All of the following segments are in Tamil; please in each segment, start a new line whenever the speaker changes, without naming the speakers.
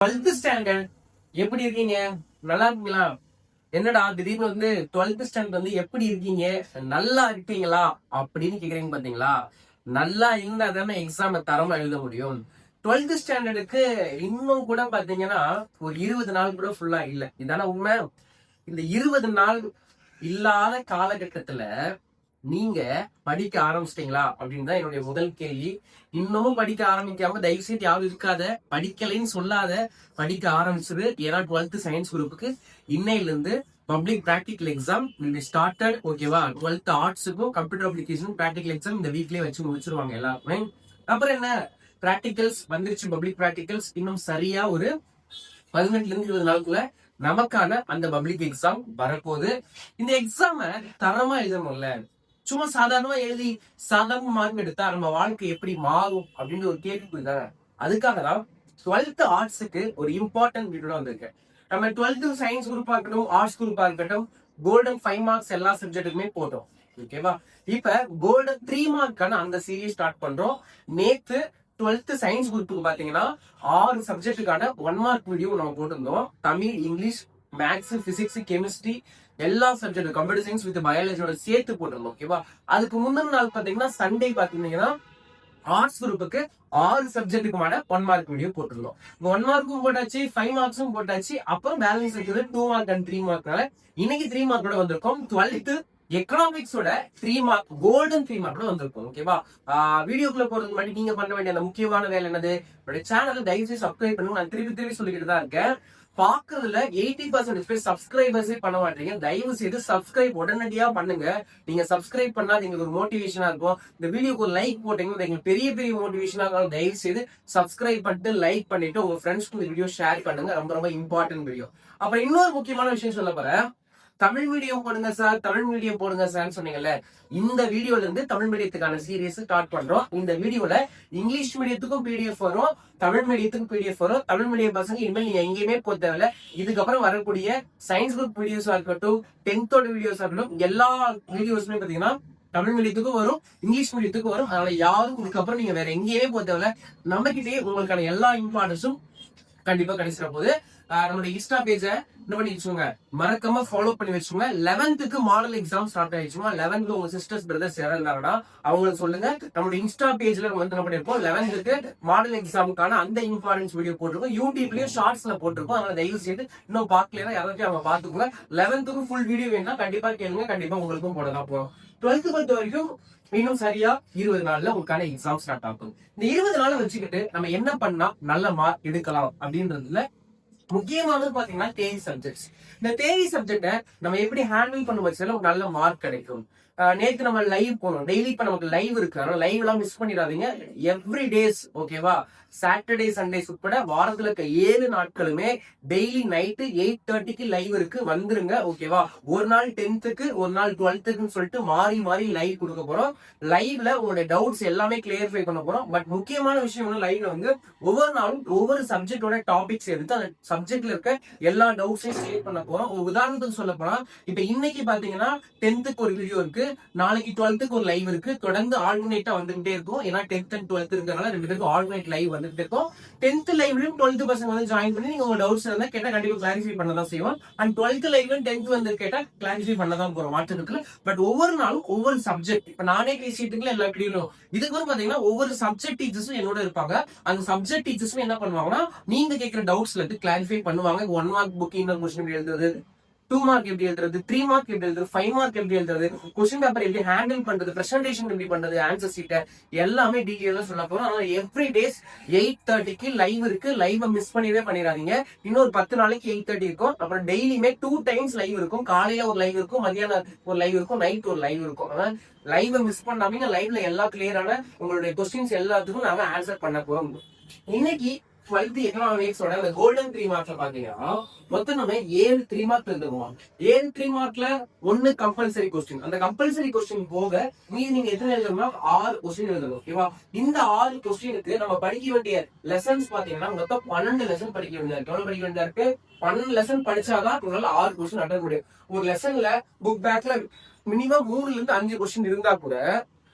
12th ஸ்டாண்டர்ட் எப்படி இருக்கீங்க? நல்லா இருக்கீங்களா? என்னடா திடீர்னு 12th ஸ்டாண்டர்ட் எப்படி இருக்கீங்க, நல்லா இருக்கீங்களா அப்படின்னு கேக்குறீங்க. பாத்தீங்களா, நல்லா இருந்தா தானே எக்ஸாம் தரமா எழுத முடியும். 12th ஸ்டாண்டர்டுக்கு இன்னும் கூட பாத்தீங்கன்னா ஒரு 20 நாள் கூட ஃபுல்லா இல்ல. இதான உண்மை. இந்த 20 நாள் இல்லாத காலகட்டத்துல நீங்க படிக்க ஆரம்பிச்சிட்டீங்களா அப்படின்னு தான் என்னுடைய முதல் கேள்வி. இன்னமும் படிக்க ஆரம்பிக்காம தயவு செய்து யாரும் இருக்காத, படிக்கலைன்னு சொல்லாத, படிக்க ஆரம்பிச்சது. ஏன்னா 12th சயின்ஸ் குரூப்புக்கு இன்னையில இருந்து பப்ளிக் பிராக்டிகல் எக்ஸாம் ஸ்டார்டட். ஓகேவா? 12th ஆர்ட்ஸுக்கும் கம்ப்யூட்டர் அப்ளிகேஷன் பிராக்டிகல் எக்ஸாம் இந்த வீக்லயே வச்சு முடிச்சிருவாங்க எல்லாருமே. அப்புறம் என்ன, பிராக்டிகல்ஸ் வந்துருச்சு. பப்ளிக் பிராக்டிகல்ஸ் இன்னும் சரியா ஒரு 18 இருந்து 20 நாளுக்குள்ள நமக்கான அந்த பப்ளிக் எக்ஸாம் வரப்போகுது. இந்த எக்ஸாம தரமா எழுதணும்ல. சும்மா சாதாரணமா எழுதி சாதாரண மார்க் எடுத்தா நம்ம வாழ்க்கை எப்படி மாறும் அப்படின்னு ஒரு கேள்வி தானே. அதுக்காக தான் 12th ஆர்ட்ஸுக்கு ஒரு இம்பார்ட்டன்ட் வீடியோ வந்திருக்கு. நம்ம 12th சயின்ஸ் குரூப்பா இருக்கட்டும், ஆர்ட்ஸ் குரூப்பா இருக்கட்டும், கோல்டன் 5 மார்க்ஸ் எல்லா சப்ஜெக்ட்டுக்குமே போட்டோம். ஓகேவா? இப்ப கோல்டன் 3 மார்க்கான அந்த சீரீஸ் ஸ்டார்ட் பண்றோம். நேத்து 12th சயின்ஸ் குரூப்புக்கு பாத்தீங்கன்னா 6 சப்ஜெக்ட்டுக்கான 1 மார்க் வீடியோ நம்ம போட்டிருந்தோம். Tamil, English, maths, physics, chemistry, எல்லா சப்ஜெக்ட், கம்ப்யூட்டர் சயின்ஸ் வித் பயாலஜியோட சேர்த்து போட்டிருந்தோம். ஓகேவா? அதுக்கு முந்தின நாள் பாத்தீங்கன்னா சண்டே பாத்தீங்கன்னா ஆர்ட்ஸ் குரூப்புக்கு 6 சப்ஜெக்ட்டுக்குமான 1 மார்க் வீடியோ போட்டிருந்தோம். 1 மார்க்கும் போட்டாச்சு, 5 மார்க்ஸும் போட்டாச்சு. அப்புறம் பேலன்ஸ் இருக்குது 2 மார்க் அண்ட் 3 மார்க்னால இன்னைக்கு 3 மார்க்கோட வந்திருக்கோம். 12th எக்கனாமிக்ஸோட 3 மார்க், கோல்டன் 3 மார்க்கோட வந்திருக்கும். ஓகேவா? வீடியோக்குள்ள போறதுக்கு முன்னாடி நீங்க பண்ண வேண்டிய அந்த முக்கியமான வேலை என்னது? என்னுடைய சேனலை தயவுசெய்து சப்ஸ்கிரைப் பண்ணுங்க. நான் திருப்பி சொல்லிக்கிட்டு தான் இருக்கேன். பாக்குறதுல 80% பேர் சப்ஸ்கிரைபர்ஸே பண்ண மாட்டீங்க. தயவு செய்து சப்ஸ்கிரைப் உடனடியா பண்ணுங்க. நீங்க சப்ஸ்கிரைப் பண்ணா எங்களுக்கு ஒரு மோட்டிவேஷனா இருக்கும். இந்த வீடியோக்கு ஒரு லைக் போட்டீங்கன்னா எங்களுக்கு பெரிய மோட்டிவேஷனா இருக்கும். தயவு செய்து சப்ஸ்கிரைப் பண்ணிட்டு லைக் பண்ணிட்டு உங்க ஃப்ரெண்ட்ஸ்க்கு இந்த வீடியோ ஷேர் பண்ணுங்க. ரொம்ப இம்பார்ட்டன்ட் வீடியோ. அப்புறம் இன்னொரு முக்கியமான விஷயம் சொல்ல போறேன். தமிழ் மீடியம் போடுங்க சார், தமிழ் மீடியம் போடுங்க சார் சொன்னீங்கல்ல. இந்த வீடியோல இருந்து தமிழ் மீடியத்துக்கான சீரியஸ் ஸ்டார்ட் பண்றோம். இந்த வீடியோல இங்கிலீஷ் மீடியத்துக்கும் பிடிஎஃப் வரும், தமிழ் மீடியத்துக்கும் பிடிஎஃப் வரும். தமிழ் மீடியம் பசங்க இனிமேல் நீங்க எங்கேயுமே போக தேவையில்ல. இதுக்கப்புறம் வரக்கூடிய சயின்ஸ் குரூப் வீடியோஸா இருக்கட்டும், 10th வீடியோஸா இருக்கட்டும், எல்லா வீடியோஸுமே பாத்தீங்கன்னா தமிழ் மீடியத்துக்கும் வரும், இங்கிலீஷ் மீடியத்துக்கும் வரும். அதனால யாரும் இதுக்கப்புறம் நீங்க வேற எங்கேயுமே போக தேவையில்ல. நம்ம கிட்டே உங்களுக்கான எல்லா இம்பார்ட்டன்ஸும் கண்டிப்பா கிடைச்சிட போகுது. நம்மளுடைய இன்ஸ்டா பேஜ என்ன பண்ணி வச்சுக்கோங்க, மறக்காம ஃபாலோ பண்ணி வச்சுக்கோங்க. 11th model exam start ஆயிடுச்சுமா. 11th உங்க சிஸ்டர்ஸ் பிரதர்ஸ் யாராவது இருந்தாங்கன்னா அவங்களுக்கு சொல்லுங்க. நம்மளுடைய இன்ஸ்டா பேஜ்ல என்ன பண்ணிருப்போம், 11th மாடல் எக்ஸாமுக்கான அந்த இம்பார்ட்டன்ஸ் வீடியோ போட்டிருக்கோம். யூடியூப்லயும் ஷார்ட்ஸ்ல போட்டிருக்கோம். அதனால தயவு செய்து இன்னும் பார்க்கலன்னா யாராச்சும் அவங்க பாத்துக்கோங்க. 11th ஃபுல் வீடியோ வேணா கண்டிப்பா கேளுங்க. கண்டிப்பா உங்களுக்கும் போடலாம் போறோம். 12th பொறுத்த வரைக்கும் இன்னும் சரியா 20 நாள்ல உங்களுக்கான எக்ஸாம் ஸ்டார்ட் ஆகும். இந்த 20 நாளை வச்சுக்கிட்டு நம்ம என்ன பண்ணா நல்ல மார்க் எடுக்கலாம் அப்படின்றதுல முக்கியமானது பாத்தீங்கன்னா தேரி சப்ஜெக்ட்ஸ். இந்த தேரி சப்ஜெக்ட நம்ம எப்படி ஹேண்டில் பண்ண வச்சாலும் ஒரு நல்ல மார்க் கிடைக்கும். நேற்று நம்ம லைவ் போனோம். டெய்லி இப்ப நமக்கு லைவ் இருக்கு. அதனால லைவ் எல்லாம் மிஸ் பண்ணிடாதீங்க. எவ்ரி டேஸ், ஓகேவா? சாட்டர்டே சண்டேஸ் உட்பட வாரத்துல இருக்க 7 நாட்களுமே டெய்லி நைட்டு 8:30க்கு லைவ் இருக்கு. வந்துருங்க. ஓகேவா? ஒரு நாள் 10th, ஒரு நாள் 12th சொல்லிட்டு மாறி லைவ் கொடுக்க போறோம். லைவ்ல உங்களுடைய டவுட்ஸ் எல்லாமே கிளியரிஃபை பண்ண போறோம். பட் முக்கியமான விஷயம் லைவ்ல ஒவ்வொரு நாளும் ஒவ்வொரு சப்ஜெக்டோட டாபிக்ஸ் எடுத்து அந்த சப்ஜெக்ட்ல இருக்க எல்லா டவுட்ஸையும் கிளியர் பண்ண போறோம். ஒரு உதாரணத்துக்கு சொல்ல போனா, இப்ப இன்னைக்கு பாத்தீங்கன்னா 10th ஒரு வீடியோ இருக்கு, நாளைக்கு 12th ஒரு லைவ் இருக்கு. தொடர்ந்து ஆல்டர்னேட்டா வந்துகிட்டே இருக்கும். ஏன்னா 10th and 12th இருக்கனால 2 பேருக்கு ஆல்டர்னேட் லைவ் வந்துட்டு இருக்கும். 10th லைவ்லயும் 12th பசங்க ஜாயின் பண்ணி நீங்க உங்க டவுட்ஸ் இருந்தா கேட்டா கண்டிப்பா கிளாரிஃபை பண்ணதான் செய்வோம். அண்ட் 12th லைவ்லயும் 10th கேட்டா கிளாரிஃபை பண்ணதான் போறோம் வாட்ஸ்அப்ல. பட் ஒவ்வொரு நாளும் ஒவ்வொரு சப்ஜெக்ட், இப்ப நானே பேசிட்டு எல்லா வீடியோலும் இதுக்கு பாத்தீங்கன்னா ஒவ்வொரு சப்ஜெக்ட் டீச்சர்ஸும் என்னோட இருப்பாங்க. அந்த சப்ஜெக்ட் டீச்சர்ஸும் என்ன பண்ணுவாங்கன்னா நீங்க கேட்கிற டவுட்ஸ்ல இருந்து கிளாரிஃபை பண்ணுவாங்க. 1 மார்க் புக் இன்னொரு கொஸ்டின் எழுதுறது, 2 மார்க் எப்படி எழுதுறது, 3 மார்க் எப்படி எழுதுறது, 5 மார்க் எப்படி எழுதுறது, கொஸ்டின் பேப்பர் எப்படி ஹேண்டில் பண்றது, பிரசன்டேஷன் எப்படி பண்றது, ஆன்சர் சீட்டை எல்லாமே டீடைலா சொல்ல போறோம். அதனால எவ்ரி டேஸ் 8:30க்கு லைவ் இருக்கு. லைவ் மிஸ் பண்ணிடாதீங்க. இன்னொரு 10 நாளைக்கு 8:30 இருக்கும். அப்புறம் டெய்லியுமே 2 டைம்ஸ் லைவ் இருக்கும். காலையில ஒரு லைவ் இருக்கும், மதியானம் ஒரு லைவ் இருக்கும், நைட் ஒரு லைவ் இருக்கும். அதனால லைவ் மிஸ் பண்ணாமீங்க. லைவ்ல எல்லா கிளியரான உங்களுடைய கொஸ்டின்ஸ் எல்லாத்துக்கும் நாம ஆன்சர் பண்ண போறோம். இன்னைக்கு 12th எக்கனாமிக்ஸோட அந்த கோல்டன் 3 மார்க்ல பாத்தீங்கன்னா மொத்தம் நம்ம 7 3 மார்க் எழுதுவோம். 7 3 மார்க்ல 1 கம்பல்சரி கொஸ்டின். அந்த கம்பல்சரி கொஸ்டின் போக மீதி நீங்க எத்தனை எழுதணும்னா 6 கொஸ்டின் எழுதணும். ஓகேவா? இந்த 6 கொஸ்டினுக்கு நம்ம படிக்க வேண்டிய லெசன்ஸ் பாத்தீங்கன்னா மொத்தம் 12 லெசன் படிக்க வேண்டியதா இருக்கு. எவ்வளவு படிக்க வேண்டியதா இருக்கு? 12 லெசன் படிச்சாதான் உங்களால 6 கொஸ்டின் அட்டன் முடியும். ஒரு லெசன்ல புக் பேக்ல மினிமம் 3 ல இருந்து 5 கொஸ்டின் இருந்தா கூட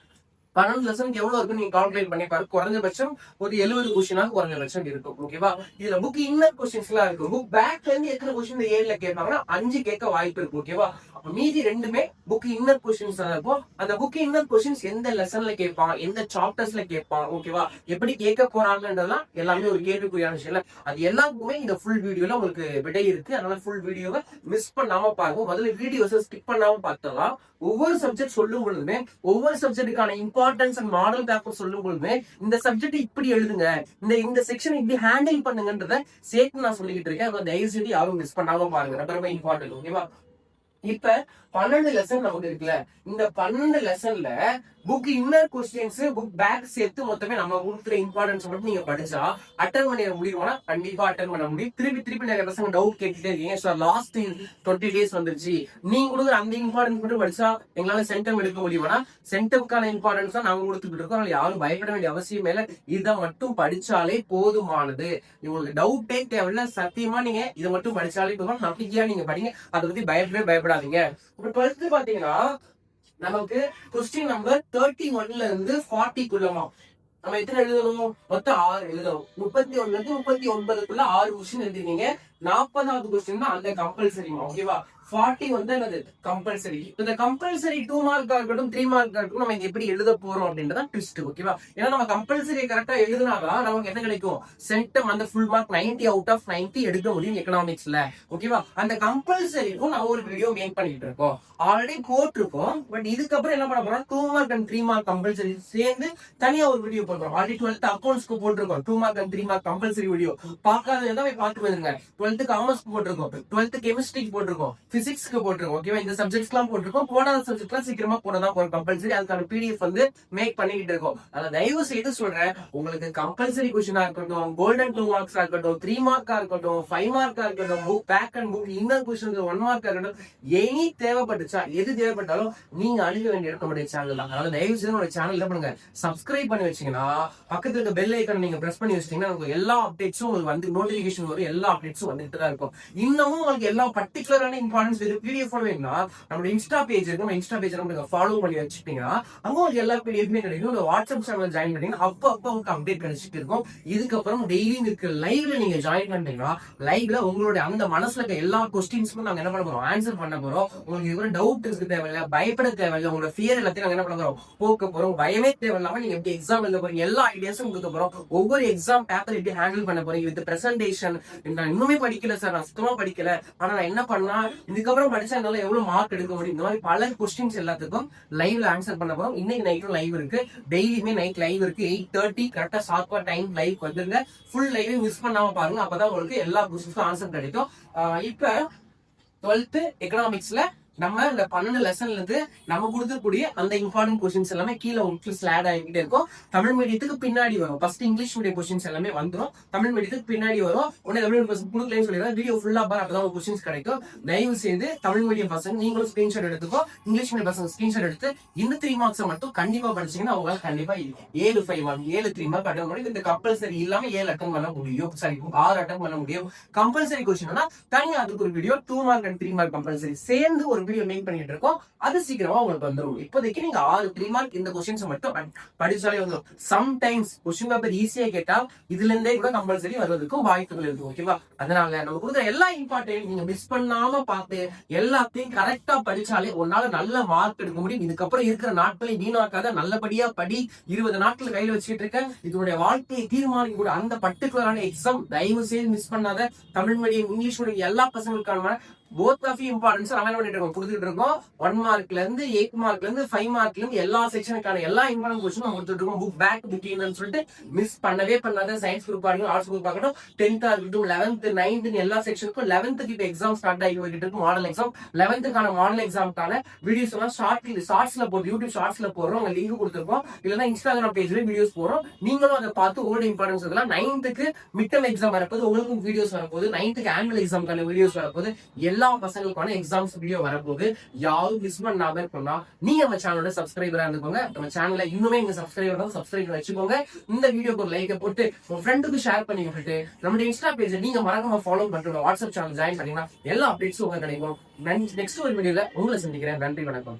12 லெசனுக்கு எவ்வளவு இருக்கு நீங்க கால்குலேட் பண்ணி பாரு. குறைஞ்சபட்சம் ஒரு 70 கொஸ்டினாக குறைஞ்சபட்சம் இருக்கும். ஓகேவா? இதுல புக் இன்னர் கொஸ்டின்ஸ் எல்லாம் இருக்கு. புக் பேக்ல இருந்து எத்தனை கொஸ்டின் இந்த 7ல கேட்பாங்கன்னா 5 கேட்க வாய்ப்பு இருக்கு. ஓகேவா? அப்ப மீதி ரெண்டுமே புக் இன்னர் கொஸ்டின்ஸ் தான் இருக்கும். அந்த புக் இன்னர் கொஸ்டின்ஸ் எந்த லெசன்ல கேட்பான், எந்த சாப்டர்ஸ்ல கேட்பான், ஓகேவா, எப்படி கேட்க போறாங்கன்றதெல்லாம் எல்லாமே ஒரு கேள்விக்குறியான விஷயம். அது எல்லாத்துக்குமே இந்த ஃபுல் வீடியோல உங்களுக்கு விடை இருக்கு. அதனால ஃபுல் வீடியோவை மிஸ் பண்ணாம பாருங்க. முதல்ல வீடியோஸை ஸ்கிப் பண்ணாம பார்த்தலாம். ஒவ்வொரு சப்ஜெக்ட் சொல்லும் பொழுதுமே ஒவ்வொரு சப்ஜெக்டுக்கான இம்பார்ட்டன்ஸ் அண்ட் மாடல் பேப்பர் சொல்லும் பொழுதுமே இந்த சப்ஜெக்ட் இப்படி எழுதுங்க, இந்த செக்ஷன் இப்படி ஹேண்டில் பண்ணுங்கன்றத சேர்த்து நான் சொல்லிக்கிட்டு இருக்கேன். தயவு செஞ்சு யாரும் மிஸ் பண்ணாம பாருங்க. ரொம்ப ரொம்ப இம்பார்ட்டன்ட். ஓகேவா? இப்ப 12 லெசன் நமக்கு இருக்குல்ல, இந்த 12 லெசன்ல book inner questions book back சேர்த்து மொத்தமே நம்ம கொடுக்குற இம்பார்ட்டன்ஸ் மட்டும் நீங்க படிச்சா அட்டன் பண்ண முடியுமா? கண்டிப்பா அட்டன் பண்ண முடியும். திருப்பி நிறைய பசங்க டவுட் கேட்டுட்டே இருக்கீங்க. சார் லாஸ்ட் 20 டேஸ் வந்துருச்சு, நீங்க கொடுக்குற அந்த இம்பார்ட்டன்ஸ் மட்டும் படிச்சா எங்களால சென்டம் எடுக்க முடியுமானா சென்டம்கான இம்பார்ட்டன்ஸ் தான் நாங்க கொடுத்துக்கிட்டு இருக்கோம். அதனால யாரும் பயப்பட வேண்டிய அவசியம் இல்லை. இதை மட்டும் படிச்சாலே போதுமானது. உங்களுக்கு டவுட்டே தேவையில்ல. சத்தியமா நீங்க இதை மட்டும் படிச்சாலே போதும். நம்பிக்கையா நீங்க படிங்க. அதை பத்தி பயப்படாதீங்க. இப்ப 12th பாத்தீங்கன்னா நமக்கு கொஸ்டின் நம்பர் 31ல இருந்து 40குள்ளமா நம்ம எத்தனை எழுதணும்? மொத்தம் 6 எழுதணும். 31ல இருந்து 39க்குள்ள 6 கொஸ்டின் எழுதிருக்கீங்க. 40வது கொஸ்டின் தான் அந்த கம்பல்சரி. ஓகேவா? 40 வந்து என்னது? கம்பல்சரி. இந்த கம்பல்சரி 2 மார்க்கா இருக்கட்டும் 3 மார்க்கா இருக்கட்டும் நம்ம எப்படி எழுத போறோம் அப்படின்றத ட்விஸ்ட். ஓகேவா? ஏன்னா நம்ம கம்பல்சரி கரெக்டா எழுதினாதான் நமக்கு என்ன கிடைக்கும்? சென்டம் அந்த ஃபுல் மார்க் 90 அவுட் ஆஃப் 90 எடுக்க முடியும் எக்கனாமிக்ஸ்ல. ஓகேவா? அந்த கம்பல்சரிக்கும் நான் ஒரு வீடியோ மேக் பண்ணிட்டு இருக்கோம். ஆல்ரெடி போட்டிருக்கோம். பட் இதுக்கப்புறம் என்ன பண்ண போறோம்? 2 மார்க் அண்ட் 3 மார்க் கம்பல்சரி சேர்ந்து தனியா ஒரு வீடியோ போடுறோம். ஆல்ரெடி 12th அக்கௌண்ட்ஸ்க்கு போட்டிருக்கோம் 2 mark and 3 mark compulsory video. பார்க்காதவங்க போய் பார்த்து வந்துருங்க. 12th காமர்ஸ்க்கு போட்டிருக்கோம், 12th கெமிஸ்ட்ரிக்கு போட்டிருக்கோம், பிசிக்ஸ்க்கு போட்டிருக்கோம். ஓகேவா? இந்த சப்ஜெக்ட்ஸ் எல்லாம் போட்டிருக்கோம். போடாத சப்ஜெக்ட் எல்லாம் சீக்கிரமா போடதான் போறோம் கம்பல்சரி. அதுக்கான பிடிஎஃப் வந்து மேக் பண்ணிக்கிட்டு இருக்கோம். அதனால தயவு செய்து சொல்றேன், உங்களுக்கு கம்பல்சரி கொஸ்டினா இருக்கட்டும், கோல்டன் 2 மார்க்ஸா இருக்கட்டும், 3 மார்க்கா இருக்கட்டும், 5 மார்க்கா இருக்கட்டும், book back and book inner question 1 மார்க்கா இருக்கட்டும், எனி தேவைப்பட்டுச்சா எது தேவைப்பட்டாலும் நீங்க அணுக வேண்டிய நம்மளுடைய சேனல் தான். அதனால தயவு செய்து உங்களுடைய சேனல் என்ன பண்ணுங்க, சப்ஸ்கிரைப் பண்ணி வச்சீங்கன்னா பக்கத்துல இருக்க பெல் ஐக்கான் நீங்க பிரஸ் பண்ணி வச்சிட்டீங்கன்னா உங்களுக்கு எல்லா அப்டேட்ஸும் உங்களுக்கு வந்து நோட்டிபிகேஷன் வரும். எல்லா அப்டேட்ஸும் வந்துட்டு தான் இருக்கும். இன்னமும் உங்களுக்கு எல்லா பர்டிகுலரான இம்பார்ட்டன்ஸ் பிடிஎஃப் வேணும்னா நம்மளோட இன்ஸ்டா பேஜ் இருக்கு. இன்ஸ்டா பேஜ் நம்ம ஃபாலோ பண்ணி வச்சுட்டீங்கன்னா அங்க உங்களுக்கு எல்லா பிடிஎஃப்மே கிடைக்கும். ஒரு வாட்ஸ்அப் சேனல் ஜாயின் பண்ணீங்கன்னா அப்போ உங்களுக்கு அப்டேட் கிடைச்சிட்டு இருக்கும். இதுக்கப்புறம் டெய்லி இருக்க லைவ்ல நீங்க ஜாயின் பண்ணிட்டீங்கன்னா லைவ்ல உங்களுடைய அந்த மனசுல இருக்க எல்லா கொஸ்டின்ஸும் நாங்க என்ன பண்ண போறோம்? ஆன்சர் பண்ண போறோம். உங்களுக்கு இவ்வளவு டவுட் இருக்கு தேவையில்லை, பயப்பட தேவையில்லை. உங்களோட ஃபியர் எல்லாத்தையும் நாங்க என்ன பண்ண போறோம்? போக்க போறோம். பயமே தேவையில்லாம நீங்க எப்படி எக்ஸாம் எழுத போறீங்க எல்லா ஐடியாஸும் கொடுக்க போறோம். ஒவ்வொரு எக்ஸாம் பேப்பர் எப்படி ஹேண்டில் பண்ண போறீங்க வித் பிரசன்டேஷன். நான் இன்னுமே படிக்கல சார், நான் சுத்தமா படிக்கல, ஆனா நான் என்ன பண்ணா இதுக்கப்புறம் படிச்சா என்னால எவ்வளவு மார்க் எடுக்க முடியும், இந்த மாதிரி பல கொஸ்டின்ஸ் எல்லாத்துக்கும் லைவ்ல ஆன்சர் பண்ண போறோம். இன்னைக்கு நைட்டும் லைவ் இருக்கு, டெய்லியுமே நைட் லைவ் இருக்கு. 8:30 கரெக்டா ஷார்ப்பா டைம் லைவ் வந்துருங்க. ஃபுல் லைவ் மிஸ் பண்ணாம பாருங்க. அப்பதான் உங்களுக்கு எல்லா கொஸ்டின்ஸும் ஆன்சர் கிடைக்கும். இப்ப 12th எக்கனாமிக்ஸ்ல நம்ம இந்த 12 லெசன்ல இருந்து நம்ம கொடுக்கக்கூடிய அந்த இம்பார்ட்டன்ட் கொஸ்டின்ஸ் எல்லாமே கீழே உங்களுக்கு ஸ்லாட் ஆகிட்டே இருக்கும். தமிழ் மீடியத்துக்கு பின்னாடி வரும். ஃபர்ஸ்ட் இங்கிலீஷ் மீடியம் கொஸ்டின்ஸ் எல்லாமே வந்துடும். தமிழ் மீடியத்துக்கு பின்னாடி வரும். உடனே தமிழ் மீடியம் கொடுக்கலன்னு சொல்லிடுறேன். வீடியோ ஃபுல்லா பாரு, அப்பதான் கொஸ்டின்ஸ் கிடைக்கும். தயவு செய்து தமிழ் மீடியம் பசங்க நீங்களும் ஸ்கிரீன்ஷாட் எடுத்துக்கோ. இங்கிலீஷ் மீடியம் பசங்க ஸ்கிரீன்ஷாட் எடுத்து இந்த 3 மார்க்ஸ் மட்டும் கண்டிப்பா படிச்சீங்கன்னா அவங்களால கண்டிப்பா 7 5 மார்க் 7 3 மார்க் அட்டன் பண்ணி இந்த கம்பல்சரி இல்லாம 7 அட்டன் பண்ண முடியும். சாரி 6 அட்டன் பண்ண முடியும். கம்பல்சரி கொஸ்டின்னா தனியா அதுக்கு ஒரு video 2 mark and 3 mark compulsory சேர்ந்து ஒரு வீடியோ மேக் பண்ணிட்டு இருக்கோம். அது சீக்கிரமா உங்களுக்கு வந்துடும். இப்போதைக்கு நீங்க 6 3 மார்க் இந்த கொஸ்டின்ஸ் மட்டும் படிச்சாலே வந்துடும். சம்டைம்ஸ் கொஸ்டின் பேப்பர் ஈஸியா கேட்டா இதுல இருந்தே கூட கம்பல்சரி வருவதற்கும் வாய்ப்புகள் இருக்கு. ஓகேவா? அதனால நம்ம கொடுக்குற எல்லா இம்பார்ட்டன்ட் நீங்க மிஸ் பண்ணாம பார்த்து எல்லாத்தையும் கரெக்டா படிச்சாலே உன்னால நல்ல மார்க் எடுக்க முடியும். இதுக்கப்புறம் இருக்கிற நாட்களை வீணாக்காத, நல்லபடியா படி. 20 நாட்கள் கையில வச்சுக்கிட்டு இருக்கேன். இதனுடைய வாழ்க்கையை தீர்மானிக்க கூட அந்த பர்டிகுலரான எக்ஸாம் தயவு செய்து மிஸ் பண்ணாத. தமிழ் மீடியம் இங்கிலீஷ் மீடியம் எல்லா பசங்களுக்கான போத் ஆஃப் இம்பார்ட்டன்ஸ் நம்ம என்ன பண்ணிட்டு இருக்கோம்? கொடுத்துட்டு இருக்கோம். 1 மார்க்ல இருந்து 8 மார்க்ல இருந்து 5 மார்க்ல இருந்து எல்லா செக்ஷனுக்கான எல்லா இம்பார்ட்டன்ட் கொஸ்டினும் கொடுத்துட்டு இருக்கோம். புக் பேக் புக் இன்னன்னு சொல்லிட்டு மிஸ் பண்ணவே பண்ணாத. சயின்ஸ் குரூப் ஆகட்டும், ஆர்ட்ஸ் குரூப் ஆகட்டும், 10th இருக்கட்டும், 11th 9th எல்லா செக்ஷனுக்கும் 11th இப்ப எக்ஸாம் ஸ்டார்ட் ஆகி போயிட்டு இருக்கு. மாடல் எக்ஸாம் 11th மாடல் எக்ஸாமுக்கான வீடியோஸ் எல்லாம் ஷார்ட்ஸ்ல போட்டு யூடியூப் ஷார்ட்ஸ்ல போடுறோம். உங்க லிங்க் கொடுத்துருக்கோம். இல்லைன்னா இன்ஸ்டாகிராம் பேஜ்ல வீடியோஸ் போறோம். நீங்களும் அதை பார்த்து உங்களோட இம்பார்ட்டன்ஸ் இதெல்லாம் 9th மிட்டம் எக்ஸாம் வரப்போது, உங்களுக்கும் வீடியோஸ் வரப்போகுது. 9th ஆனுவல் எக்ஸாமுக்கான வீடியோஸ் வரப்போகுது. எல்லா பசங்களுக்கான எக்ஸாம்ஸ் வீடியோ வரப்போகுது. யாரும் மிஸ் பண்ணாம இருக்கணும்னா நீங்க நம்ம சேனலோட சப்ஸ்கிரைபரா இருந்துக்கோங்க. நம்ம சேனல்ல இன்னுமே நீங்க சப்ஸ்கிரைப் வச்சுக்கோங்க. இந்த வீடியோக்கு ஒரு லைக் போட்டு உங்க ஃப்ரெண்டுக்கு ஷேர் பண்ணி விட்டுட்டு நம்மளுடைய இன்ஸ்டா பேஜ் நீங்க மறக்காம ஃபாலோ பண்ணிட்டு வாட்ஸ்அப் சேனல் ஜாயின் பண்ணீங்கன்னா எல்லா அப்டேட்ஸும் உங்களுக்கு கிடைக்கும். நெக்ஸ்ட் ஒரு வீடியோல உங்களை சந்திக்கிறேன். நன்றி, வணக்கம்.